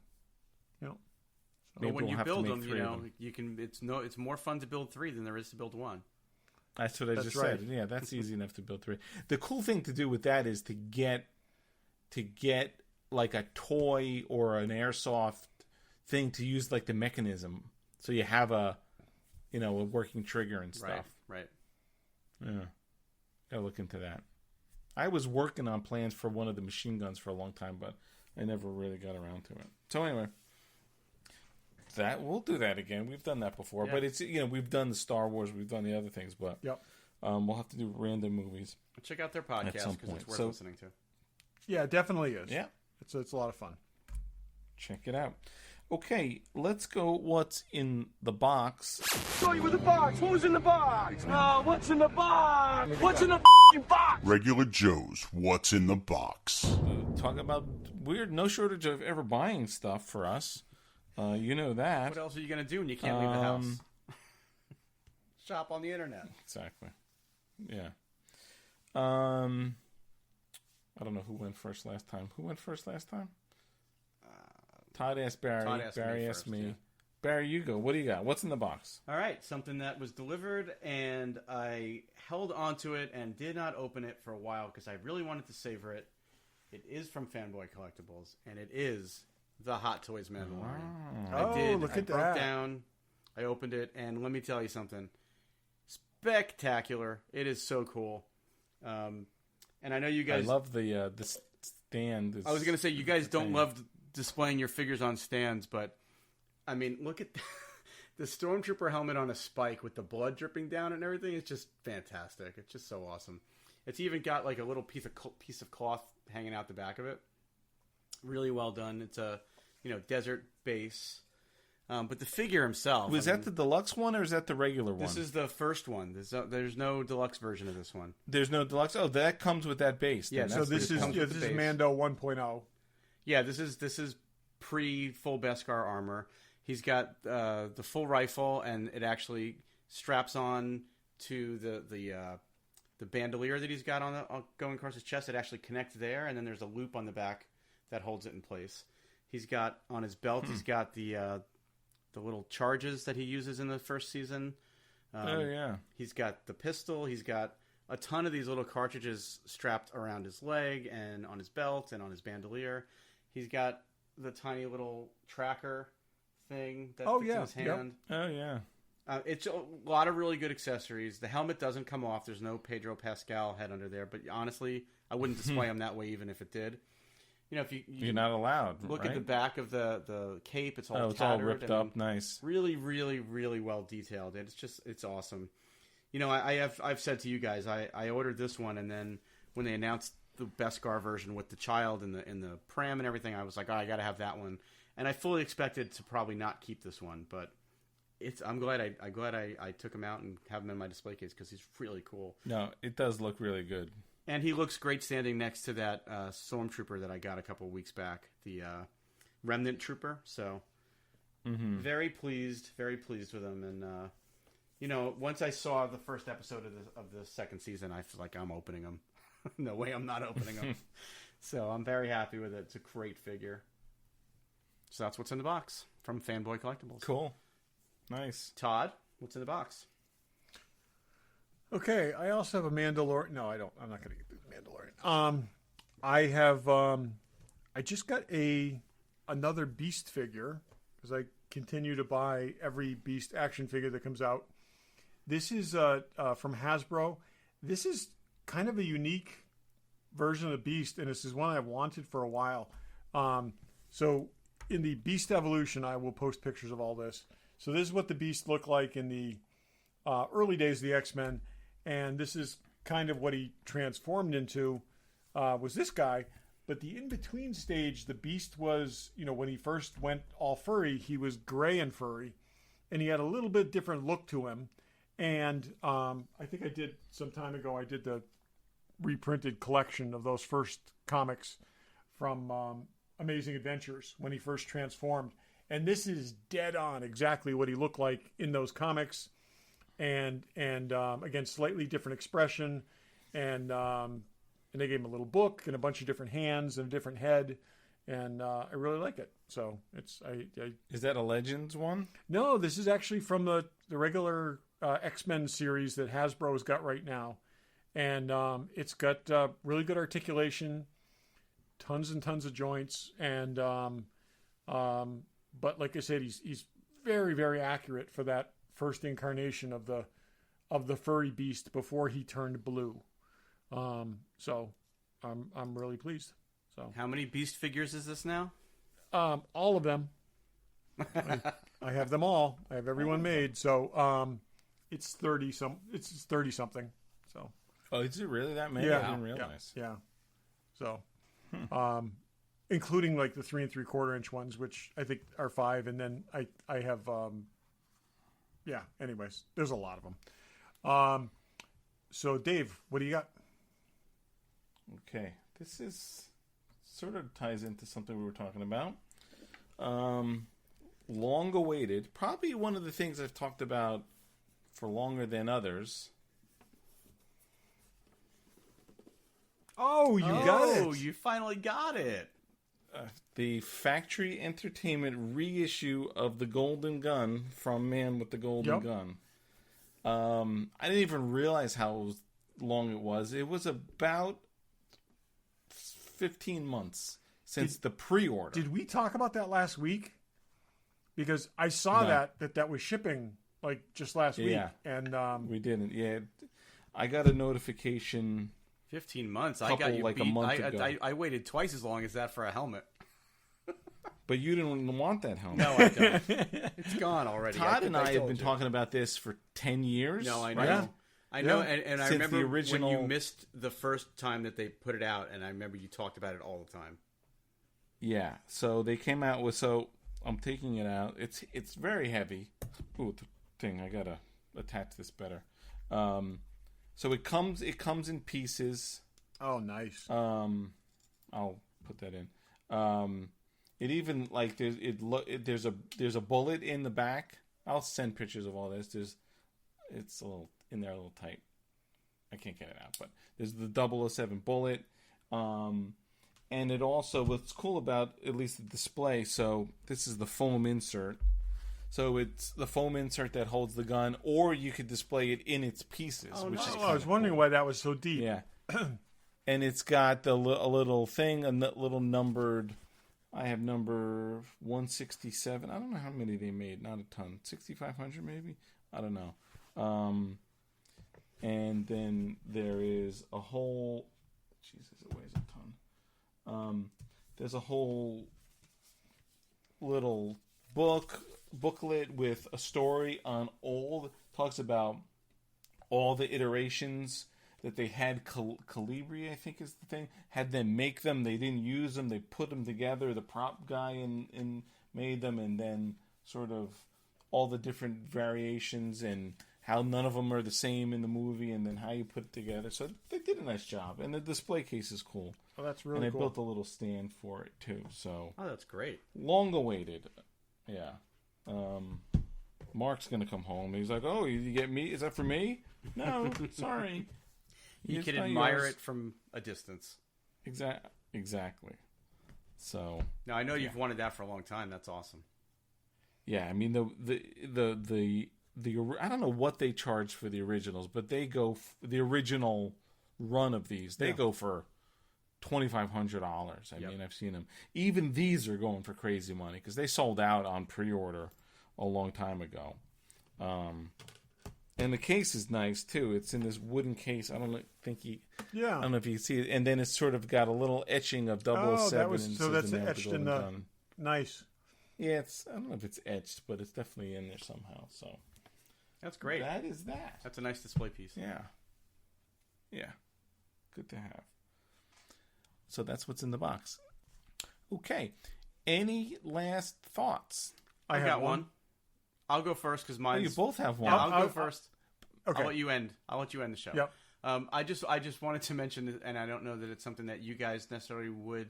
But when you build them, you can. It's more fun to build 3 than there is to build 1. That's what I just said. Yeah, that's easy enough to build 3. The cool thing to do with that is to get like a toy or an airsoft thing to use like the mechanism, so you have a working trigger and stuff. Right. Yeah, gotta look into that. I was working on plans for one of the machine guns for a long time, but I never really got around to it. So anyway. We'll do that again. We've done that before, but it's we've done the Star Wars, we've done the other things, but we'll have to do random movies. Check out their podcast because it's worth listening to. Yeah, it definitely is. Yeah, it's a lot of fun. Check it out. Okay, let's go. What's in the box? Show you with the box. Who's in the box? Oh, what's in the box? What's in the box? Regular Joe's What's in the Box. Talk about weird. No shortage of ever buying stuff for us. You know that. What else are you going to do when you can't leave the house? Shop on the internet. Exactly. Yeah. I don't know who went first last time. Who went first last time? Todd asked Barry. Barry asked me. Yeah. Barry, you go. What do you got? What's in the box? All right. Something that was delivered, and I held onto it and did not open it for a while because I really wanted to savor it. It is from Fanboy Collectibles, and it is the Hot Toys Mandalorian. Wow. Look at that. I broke down. I opened it, and let me tell you something. Spectacular. It is so cool. And I know you guys... I love the stand. I was going to say, you guys don't love displaying your figures on stands, but, I mean, look at the Stormtrooper helmet on a spike with the blood dripping down and everything. It's just fantastic. It's just so awesome. It's even got, like, a little piece of cloth hanging out the back of it. Really well done. It's a desert base, but the figure himself. Was that the deluxe one or is that the regular one? This is the first one. There's no deluxe version of this one. There's no deluxe. Oh, that comes with that base. Yeah. So this is Mandel 1.0. Yeah. This is pre full Beskar armor. He's got the full rifle, and it actually straps on to the bandolier that he's got going across his chest. It actually connects there, and then there's a loop on the back that holds it in place. He's got on his belt. He's got the little charges that he uses in the first season. He's got the pistol. He's got a ton of these little cartridges strapped around his leg and on his belt and on his bandolier. He's got the tiny little tracker thing that fits in his hand. Yep. Oh yeah. It's a lot of really good accessories. The helmet doesn't come off. There's no Pedro Pascal head under there. But honestly, I wouldn't display him that way even if it did. If you're not allowed. Look at the back of the cape. It's all tattered. It's all ripped up. Nice. Really, really, really well detailed. It's awesome. I've said to you guys, I ordered this one, and then when they announced the Beskar version with the child in the pram and everything, I was like, I got to have that one. And I fully expected to probably not keep this one, but I'm glad I took him out and have him in my display case because he's really cool. No, it does look really good. And he looks great standing next to that stormtrooper that I got a couple of weeks back, the Remnant Trooper. So very pleased with him. And once I saw the first episode of the second season, I feel like I'm opening them. No way, I'm not opening them. So I'm very happy with it. It's a great figure. So that's what's in the box from Fanboy Collectibles. Cool, nice. Todd, what's in the box? Okay, I also have a Mandalorian. No, I don't. I'm not going to get the Mandalorian. I have. I just got another Beast figure because I continue to buy every Beast action figure that comes out. This is from Hasbro. This is kind of a unique version of Beast, and this is one I've wanted for a while. So in the Beast Evolution, I will post pictures of all this. So this is what the Beast looked like in the early days of the X-Men. And this is kind of what he transformed into, was this guy. But the in-between stage, the Beast was, when he first went all furry, he was gray and furry. And he had a little bit different look to him. And I think I did, some time ago, I did the reprinted collection of those first comics from Amazing Adventures when he first transformed. And this is dead on exactly what he looked like in those comics. And again, slightly different expression, and they gave him a little book and a bunch of different hands and a different head, and I really like it. So it's Is that a Legends one? No, this is actually from the regular X-Men series that Hasbro's got right now, and it's got really good articulation, tons and tons of joints, and but like I said, he's very, very accurate for that first incarnation of the furry Beast before he turned blue. So I'm really pleased. So how many Beast figures is this now? All of them. I have them all. I have everyone made. So it's 30 something. So is it really that many? Yeah, I didn't realize. Yeah. So including like the 3 3/4 inch ones, which I think are 5, and then I have yeah, anyways, there's a lot of them. So, Dave, what do you got? Okay. This is sort of ties into something we were talking about. Long awaited. Probably one of the things I've talked about for longer than others. Oh, you got it. Oh, you finally got it. The Factory Entertainment reissue of the Golden Gun from Man with the Golden Gun. I didn't even realize how long it was. It was about 15 months since the pre-order. Did we talk about that last week? Because I saw that was shipping like just last week, and we didn't. Yeah, I got a notification. 15 months. I got you like beat. A month ago. I waited twice as long as that for a helmet. But you didn't want that helmet. No, I don't. It's gone already. Todd and I have been talking about this for 10 years. No, I know. Right? I know, and I Since remember the original... when you missed the first time that they put it out, and I remember you talked about it all the time. Yeah, so they came out with... So I'm taking it out. It's very heavy. Ooh, the thing. I got to attach this better. So it comes in pieces. Oh, nice. I'll put that in. It even like there's a bullet in the back. I'll send pictures of all this. It's a little in there, a little tight. I can't get it out, but there's the 007 bullet. And it also, what's cool about at least the display. So this is the foam insert. So it's the foam insert that holds the gun, or you could display it in its pieces. Oh, which is I was wondering why that was so deep. Yeah. And it's got a little thing, a little numbered. I have number 167. I don't know how many they made. Not a ton. 6,500 maybe? I don't know. And then there is a whole... Jesus, it weighs a ton. There's a whole little booklet with a story on talks about all the iterations that they had. Calibri, I think is the thing, had them make them. They didn't use them. They put them together. The prop guy and made them, and then sort of all the different variations and how none of them are the same in the movie, and then how you put it together. So they did a nice job, and the display case is cool. Oh, that's really cool. And cool. I built a little stand for it too. So that's great. Long awaited, yeah. Mark's gonna come home. He's like, "Oh, you get me? Is that for me?" No, sorry. You can admire it from a distance. Exactly. So now I know you've wanted that for a long time. That's awesome. Yeah, I mean the I don't know what they charge for the originals, but they go the original run of these. They go for $2,500. I mean, I've seen them. Even these are going for crazy money because they sold out on pre-order a long time ago. And the case is nice too. It's in this wooden case. I don't know if you can see it. And then it's sort of got a little etching of 007. That's etched in the gun. Nice. Yeah, I don't know if it's etched, but it's definitely in there somehow. So that's great. That is that. That's a nice display piece. Yeah. Yeah. Good to have. So that's what's in the box. Okay. Any last thoughts? I got one. I'll go first because mine. You both have one. Yeah, I'll go first. Okay. I'll let you end the show. Yep. I just wanted to mention, and I don't know that it's something that you guys necessarily would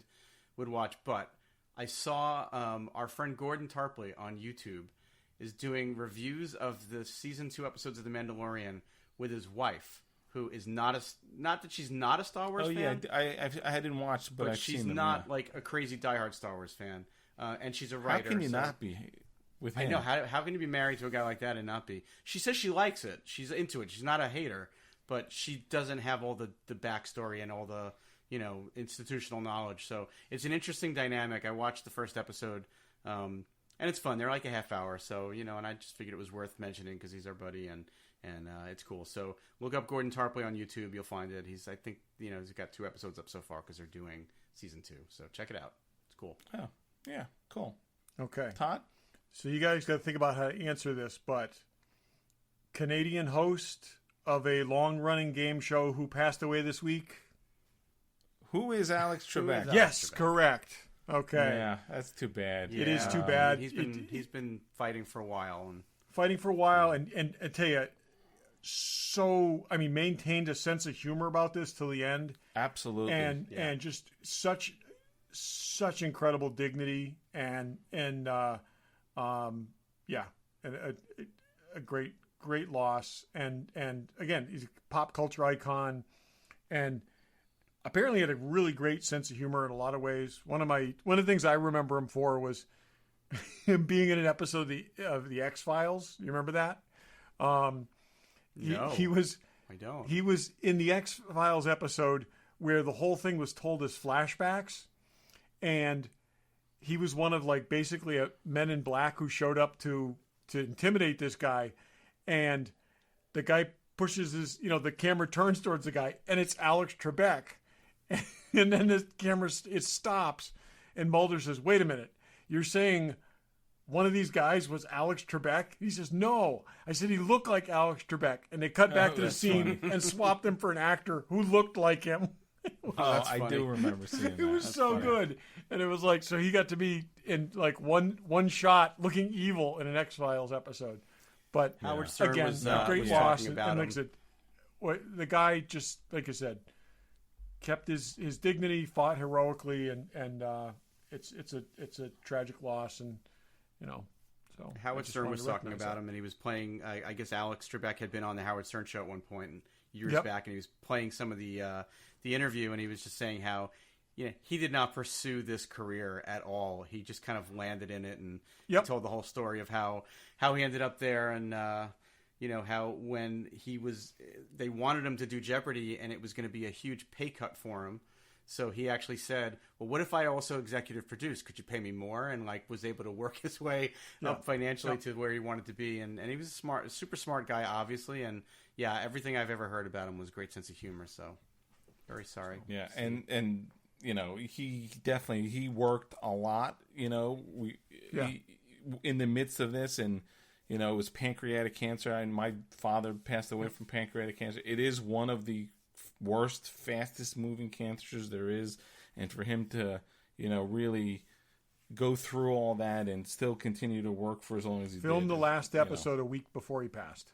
watch, but I saw our friend Gordon Tarpley on YouTube is doing reviews of the season 2 episodes of The Mandalorian with his wife, who is not that she's not a Star Wars fan. Oh yeah, I didn't watch, but I've she's seen them, not like a crazy diehard Star Wars fan, and she's a writer. How can you not be? With him. I know. How can you be married to a guy like that and not be? She says she likes it. She's into it. She's not a hater, but she doesn't have all the backstory and all the institutional knowledge. So it's an interesting dynamic. I watched the first episode, and it's fun. They're like a half hour, so and I just figured it was worth mentioning because he's our buddy and it's cool. So look up Gordon Tarpley on YouTube. You'll find it. I think he's got 2 episodes up so far because they're doing season 2. So check it out. It's cool. Oh, yeah, cool. Okay, Todd. So you guys got to think about how to answer this, but Canadian host of a long-running game show who passed away this week? Who is Alex Trebek? Yes, correct. Okay. Yeah, that's too bad. It is too bad. He's been fighting for a while. And I tell you, maintained a sense of humor about this till the end. Absolutely. And just such incredible dignity and a great loss, and again, he's a pop culture icon, and apparently had a really great sense of humor in a lot of ways. One of the things I remember him for was him being in an episode of the X-Files. You remember that? No, I don't. He was in the X-Files episode where the whole thing was told as flashbacks, and he was one of basically a Men in Black who showed up to intimidate this guy, and the guy pushes the camera turns towards the guy, and it's Alex Trebek, and then the camera stops, and Mulder says, "Wait a minute, you're saying one of these guys was Alex Trebek?" He says, "No, I said he looked like Alex Trebek," and they cut back to the scene and swapped him for an actor who looked like him. I do remember seeing that. It was so good. And it was so he got to be in one shot looking evil in an X-Files episode. But Howard Stern again, was, a great was loss. talking And about like I said, the guy just, like I said, kept his dignity, fought heroically, and it's a tragic loss. And so Howard Stern was talking about him, and he was playing. I guess Alex Trebek had been on the Howard Stern show at one point years back, and he was playing some of the interview, and he was just saying how he did not pursue this career at all. He just kind of landed in it, and he told the whole story of how he ended up there, and how when they wanted him to do Jeopardy, and it was going to be a huge pay cut for him. So he actually said, "Well, what if I also executive produced? Could you pay me more?" And was able to work his way up financially to where he wanted to be. And he was a super smart guy, obviously. And everything I've ever heard about him was great sense of humor. So very sorry. Yeah, and he definitely worked a lot. In the midst of this, and it was pancreatic cancer, and my father passed away from pancreatic cancer. It is one of the worst, fastest moving cancers there is, and for him to really go through all that and still continue to work for as long as he filmed did, the last episode a week before he passed.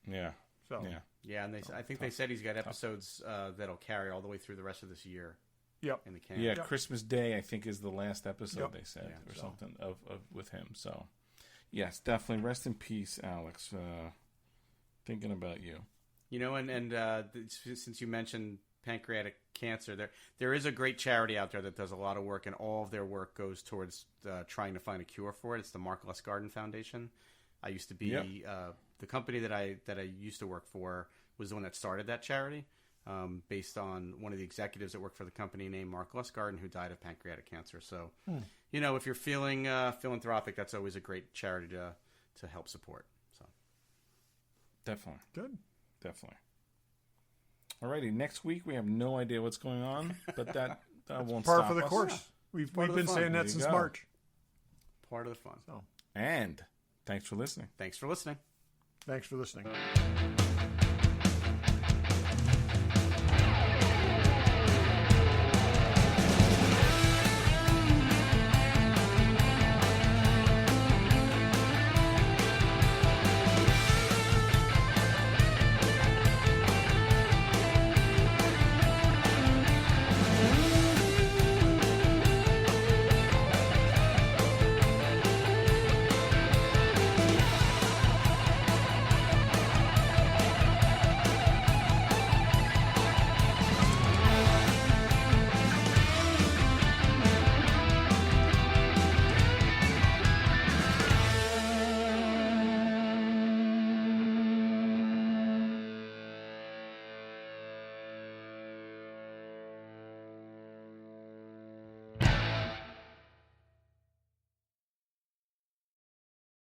Yeah. So Yeah. Yeah, and I think they said he's got episodes that'll carry all the way through the rest of this year. Yep. In the can. Yeah, Christmas Day I think is the last episode they said Yeah, something of with him. So yes, definitely rest in peace, Alex. Thinking about you. You know, and since you mentioned pancreatic cancer, there is a great charity out there that does a lot of work, and all of their work goes towards trying to find a cure for it. It's the Mark Lustgarten Foundation. I used to be the company that I used to work for was the one that started that charity, based on one of the executives that worked for the company named Mark Lustgarten, who died of pancreatic cancer. So, you know, if you're feeling philanthropic, that's always a great charity to help support. So, definitely good, definitely. Alrighty, next week we have no idea what's going on, but that won't par stop for the us. course. We've been fun. saying that There you since go. March. Part of the fun. So, And thanks for listening. Thanks for listening. thanks for listening.